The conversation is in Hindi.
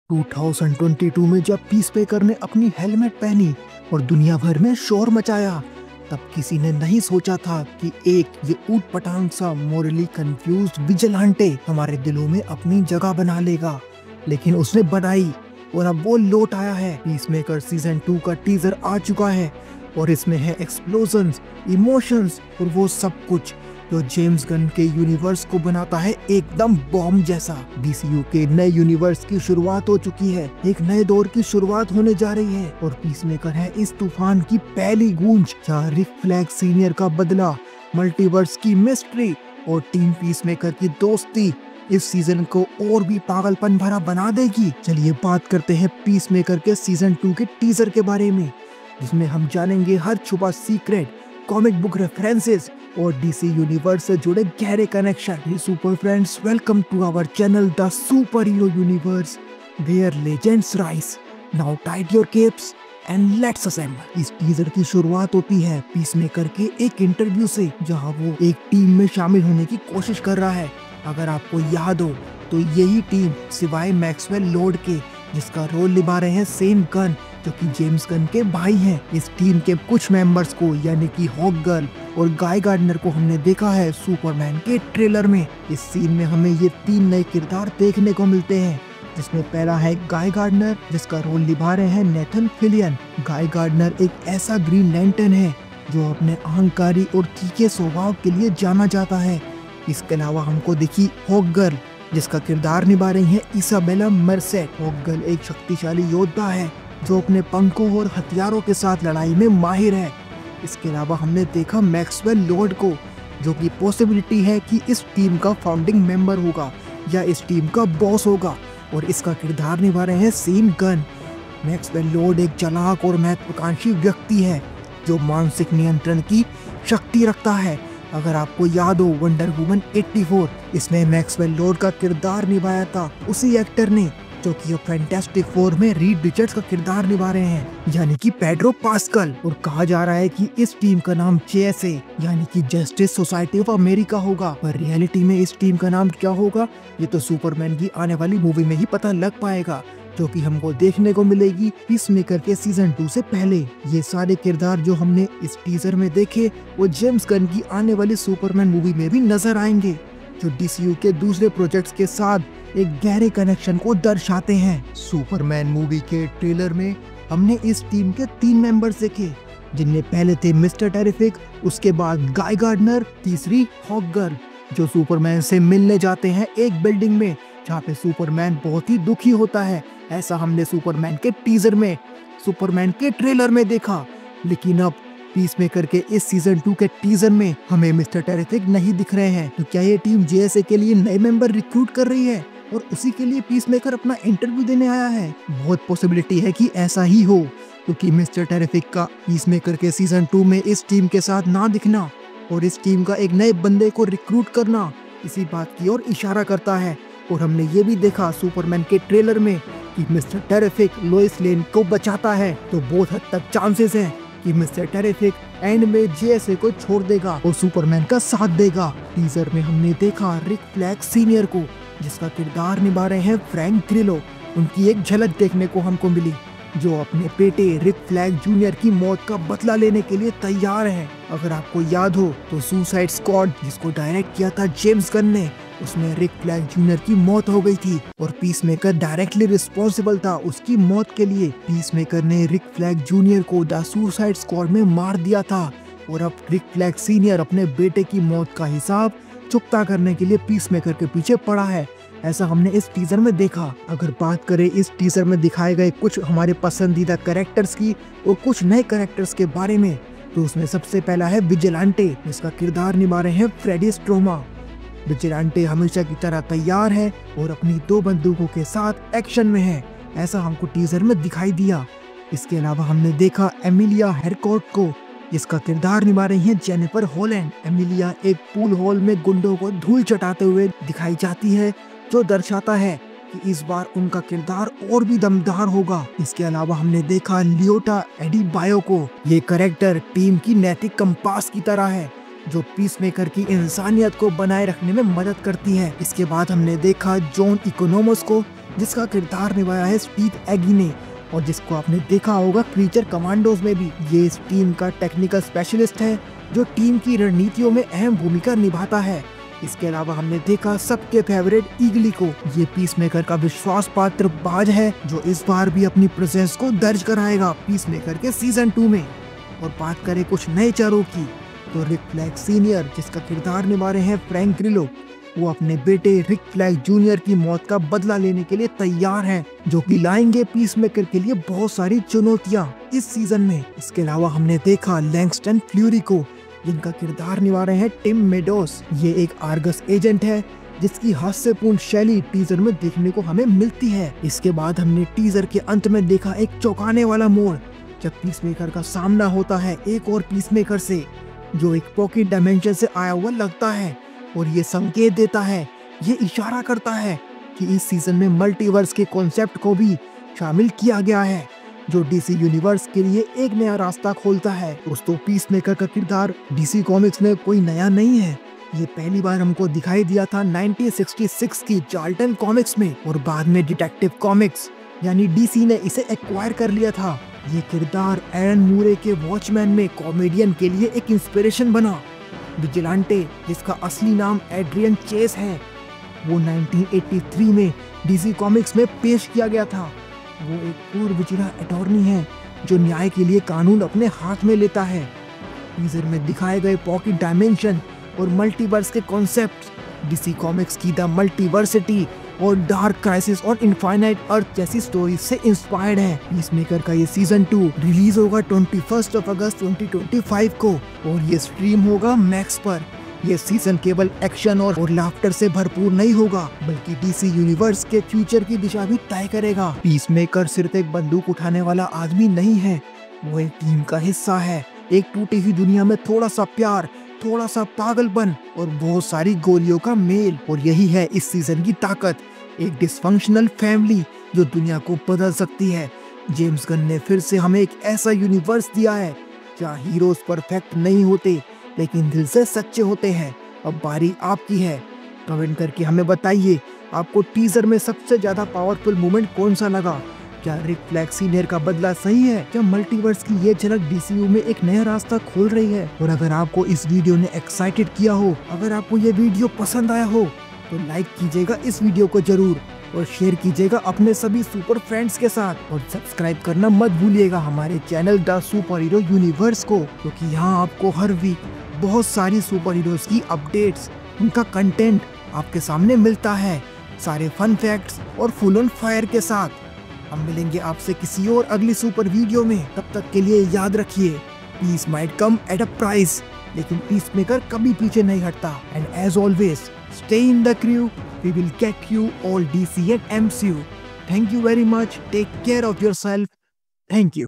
2022 में जब पीसमेकर ने अपनी हेलमेट पहनी और दुनिया भर में शोर मचाया, तब किसी ने नहीं सोचा था कि एक ये ऊट पटांग सा मोरली कंफ्यूज्ड विजिलेंटे हमारे दिलों में अपनी जगह बना लेगा। लेकिन उसने बनाई और अब वो लौट आया है। पीसमेकर सीजन 2 का टीजर आ चुका है और इसमें है एक्सप्लोजन्स, इमोशंस और वो सब कुछ जो जेम्स गन के यूनिवर्स को बनाता है एकदम बॉम्ब जैसा। डीसीयू के नए यूनिवर्स की शुरुआत हो चुकी है, एक नए दौर की शुरुआत होने जा रही है और पीसमेकर है इस तूफान की पहली गूंज, जहाँ रिक फ्लैग सीनियर का बदला, मल्टीवर्स की मिस्ट्री और टीम पीसमेकर की दोस्ती इस सीजन को और भी पागलपन भरा बना देगी। चलिए बात करते हैं पीसमेकर के सीजन 2 के टीजर के बारे में, जिसमें हम जानेंगे हर छुपा सीक्रेट, कॉमिक बुक रेफरेंसेस और डीसी यूनिवर्स से जुड़े गहरे connection. Super friends, welcome to our channel the super hero universe where legends rise. Now tight your capes and let's assemble. इस टीजर की शुरुआत होती है पीसमेकर के एक इंटरव्यू से, जहां वो एक टीम में शामिल होने की कोशिश कर रहा है। अगर आपको याद हो तो यही टीम सिवाय मैक्सवेल लॉर्ड के, जिसका रोल निभा रहे हैं सेम गन जो कि जेम्स गन के भाई हैं। इस टीम के कुछ मेंबर्स को यानी कि हॉक गर्ल और गाय गार्डनर को हमने देखा है सुपरमैन के ट्रेलर में। इस सीन में हमें ये 3 नए किरदार देखने को मिलते हैं, जिसमें पहला है गाय गार्डनर, जिसका रोल निभा रहे हैं नेथन फिलियन। गाय गार्डनर एक ऐसा ग्रीन लैंटर्न है जो अपने अहंकारी और तीखे स्वभाव के लिए जाना जाता है। इसके अलावा हमको दिखी हॉक गर्ल, जिसका किरदार निभा रही है इसाबेला मर्सेट। हॉक गर्ल एक शक्तिशाली योद्धा है जो अपने पंखों और हथियारों के साथ लड़ाई में माहिर है। इसके अलावा हमने देखा मैक्सवेल लॉर्ड को, जो कि पॉसिबिलिटी है कि इस टीम का फाउंडिंग मेंबर होगा या इस टीम का बॉस होगा, और इसका किरदार निभा रहे हैं सेम गन। मैक्सवेल लॉर्ड एक चालाक और महत्वाकांक्षी व्यक्ति है जो मानसिक नियंत्रण की शक्ति रखता है। अगर आपको याद हो वंडर वुमन 84, इसमें मैक्सवेल लॉर्ड का किरदार निभाया था उसी एक्टर ने जो कि फैंटास्टिक फोर में रीड रिचर्ड्स का किरदार निभा रहे हैं, यानी कि पेड्रो पास्कल। और कहा जा रहा है कि इस टीम का नाम JSA यानी कि जस्टिस सोसाइटी ऑफ अमेरिका होगा, पर रियलिटी में इस टीम का नाम क्या होगा ये तो सुपरमैन की आने वाली मूवी में ही पता लग पाएगा, जो कि हमको देखने को मिलेगी पीसमेकर के सीजन 2 से पहले। ये सारे किरदार जो हमने इस टीजर में देखे वो जेम्स गन की आने वाली सुपरमैन मूवी में भी नजर आएंगे, जो डीसीयू के दूसरे प्रोजेक्ट्स के साथ एक गहरे कनेक्शन को दर्शाते हैं। सुपरमैन मूवी के ट्रेलर में हमने इस टीम के 3 मेंबर्स देखे, जिनमें पहले थे मिस्टर टेरिफिक, उसके बाद गाय गार्डनर, तीसरी हॉक गर्ल, जो सुपरमैन से मिलने जाते हैं एक बिल्डिंग में, जहाँ पे सुपरमैन बहुत ही दुखी होता है। ऐसा हमने सुपरमैन के टीजर में, सुपरमैन के ट्रेलर में देखा। लेकिन अब पीसमेकर के इस सीजन 2 के टीजर में हमें मिस्टर टेरिफिक नहीं दिख रहे हैं। तो क्या ये टीम JSA के लिए नए मेंबर रिक्रूट कर रही है और उसी के लिए पीसमेकर अपना इंटरव्यू देने आया है? बहुत पॉसिबिलिटी है कि ऐसा ही हो, क्योंकि मिस्टर टेरिफिक का पीसमेकर के सीजन 2 में इस टीम के साथ ना दिखना और इस टीम का एक नए बंदे को रिक्रूट करना इसी बात की ओर इशारा करता है। और हमने ये भी देखा सुपरमैन के ट्रेलर में कि मिस्टर टेरिफिक लोइस लेन को बचाता है, तो बहुत हद तक चांसेस है कि मिस्टर टेरिफिक एंड में JSA को छोड़ देगा और सुपरमैन का साथ देगा। टीजर में हमने देखा रिक फ्लैग सीनियर को, जिसका किरदार निभा रहे हैं फ्रैंक ग्रिलो। उनकी एक झलक देखने को हमको मिली, जो अपने बेटे रिक फ्लैग जूनियर की मौत का बदला लेने के लिए तैयार है। अगर आपको याद हो तो सुसाइड स्क्वाड, जिसको डायरेक्ट किया था जेम्स गन ने, उसमें रिक फ्लैग जूनियर की मौत हो गई थी और पीसमेकर डायरेक्टली रिस्पॉन्सिबल था उसकी मौत के लिए। पीसमेकर ने रिक फ्लैग जूनियर को द सुसाइड स्क्वाड में मार दिया था और अब रिक फ्लैग सीनियर अपने बेटे की मौत का हिसाब चुकता करने के लिए पीसमेकर के पीछे पड़ा है। ऐसा हमने इस टीजर में देखा। अगर बात करें इस टीजर में दिखाए गए कुछ हमारे पसंदीदा कैरेक्टर्स की और कुछ नए कैरेक्टर्स के बारे में, तो उसमें सबसे पहला है विजिलेंटे, जिसका किरदार निभा रहे हैं फ्रेडी स्ट्रोमा। विजिलेंटे हमेशा की तरह तैयार है और अपनी 2 बंदूकों के साथ एक्शन में है, ऐसा हमको टीजर में दिखाई दिया। इसके अलावा हमने देखा एमिलिया हैरकॉर्ट को, जिसका किरदार निभा रही है जेनिफर हॉलैंड। एमिलिया एक पूल हॉल में गुंडों को धूल चटाते हुए दिखाई जाती है, जो दर्शाता है कि इस बार उनका किरदार और भी दमदार होगा। इसके अलावा हमने देखा लियोटा एडिबायो को। ये कैरेक्टर टीम की नैतिक कंपास की तरह है, जो पीसमेकर की इंसानियत को बनाए रखने में मदद करती है। इसके बाद हमने देखा जॉन इकोनोमस को, जिसका किरदार निभाया है स्टीव एगी ने और जिसको आपने देखा होगा क्रीचर कमांडोज में भी। ये इस टीम का टेक्निकल स्पेशलिस्ट है जो टीम की रणनीतियों में अहम भूमिका निभाता है। इसके अलावा हमने देखा सबके फेवरेट ईगली को। ये पीसमेकर का विश्वास पात्र बाज है जो इस बार भी अपनी प्रेजेंस को दर्ज कराएगा पीसमेकर के सीजन 2 में। और बात करें कुछ नए चेहरों की तो रिक फ्लैग सीनियर जिसका किरदार निभा रहे हैं फ्रैंक ग्रिलो, वो अपने बेटे रिक फ्लैग जूनियर की मौत का बदला लेने के लिए तैयार हैं, जो कि लाएंगे पीसमेकर के लिए बहुत सारी चुनौतियां इस सीजन में। इसके अलावा हमने देखा लैंगस्टन फ्यूरी को जिनका किरदार निभा रहे हैं टिम मेडोस। ये एक आर्गस एजेंट है जिसकी हास्यपूर्ण शैली टीजर में देखने को हमें मिलती है। इसके बाद हमने टीजर के अंत में देखा एक चौंकाने वाला मोड़ जब पीसमेकर का सामना होता है एक और पीसमेकर से जो एक पॉकेट डायमेंशन से आया हुआ लगता है और ये संकेत देता है, ये इशारा करता है कि इस सीजन में मल्टीवर्स के कॉन्सेप्ट को भी शामिल किया गया है जो डीसी यूनिवर्स के लिए एक नया रास्ता खोलता है। दोस्तों पीसमेकर का किरदार डीसी कॉमिक्स में कोई नया नहीं है, ये पहली बार हमको दिखाई दिया था 1966 की चार्ल्टन कॉमिक्स में और बाद में डिटेक्टिव कॉमिक्स यानी डीसी ने इसे एक्वायर कर लिया था। ये किरदार एरन मूरे के वॉचमैन में कॉमेडियन के लिए एक इंस्पिरेशन बना। विजिलेंटे जिसका असली नाम एड्रियन चेस है वो 1983 में डीसी कॉमिक्स में पेश किया गया था। वो एक पूर्व विजिलेंट अटॉर्नी है जो न्याय के लिए कानून अपने हाथ में लेता है। टीजर में दिखाए गए पॉकेट डायमेंशन और मल्टीवर्स के कॉन्सेप्ट डीसी कॉमिक्स की द मल्टीवर्सिटी और डार्क क्राइसिस और इनफाइनाइट अर्थ जैसी स्टोरीज से इंस्पायर्ड है। पीसमेकर का ये सीजन 2 रिलीज होगा 21 अगस्त 2025 को और ये स्ट्रीम होगा मैक्स पर। ये सीजन केवल एक्शन और लाफ्टर से भरपूर नहीं होगा बल्कि डीसी यूनिवर्स के फ्यूचर की दिशा भी तय करेगा। पीसमेकर सिर्फ एक बंदूक उठाने वाला आदमी नहीं है, वो एक टीम का हिस्सा है। एक टूटी हुई दुनिया में थोड़ा सा प्यार, थोड़ा सा पागलपन और बहुत सारी गोलियों का मेल, और यही है इस सीजन की ताकत। एक डिसफंक्शनल फैमिली जो दुनिया को बदल सकती है। जेम्स गन ने फिर से हमें एक ऐसा यूनिवर्स दिया है जहाँ हीरोज परफेक्ट नहीं होते लेकिन दिल से सच्चे होते हैं। अब बारी आपकी है, कमेंट करके हमें बताइए आपको टीजर में सबसे ज्यादा पावरफुल मोमेंट कौन सा लगा। क्या रिक फ्लैग सीनियर का बदला सही है? क्या मल्टीवर्स की ये झलक डीसीयू में एक नया रास्ता खोल रही है? और अगर आपको इस वीडियो ने एक्साइटेड किया हो, अगर आपको ये वीडियो पसंद आया हो तो लाइक कीजिएगा इस वीडियो को जरूर और शेयर कीजिएगा अपने सभी सुपर फ्रेंड्स के साथ और सब्सक्राइब करना मत भूलिएगा हमारे channel the super hero universe को, क्योंकि यहाँ आपको हर वीक बहुत सारी सुपर हीरोज की अपडेट्स, उनका कंटेंट आपके सामने मिलता है, सारे फन फैक्ट्स और फुल ऑन फायर के साथ। हम मिलेंगे आपसे किसी और अगली सुपर वीडियो में। तब तक के लिए याद रखिए, peace might come at a price, लेकिन पीसमेकर कभी पीछे नहीं हटता। And as always stay in the crew, we will get you all DC and MCU। Thank you very much, take care of yourself, thank you.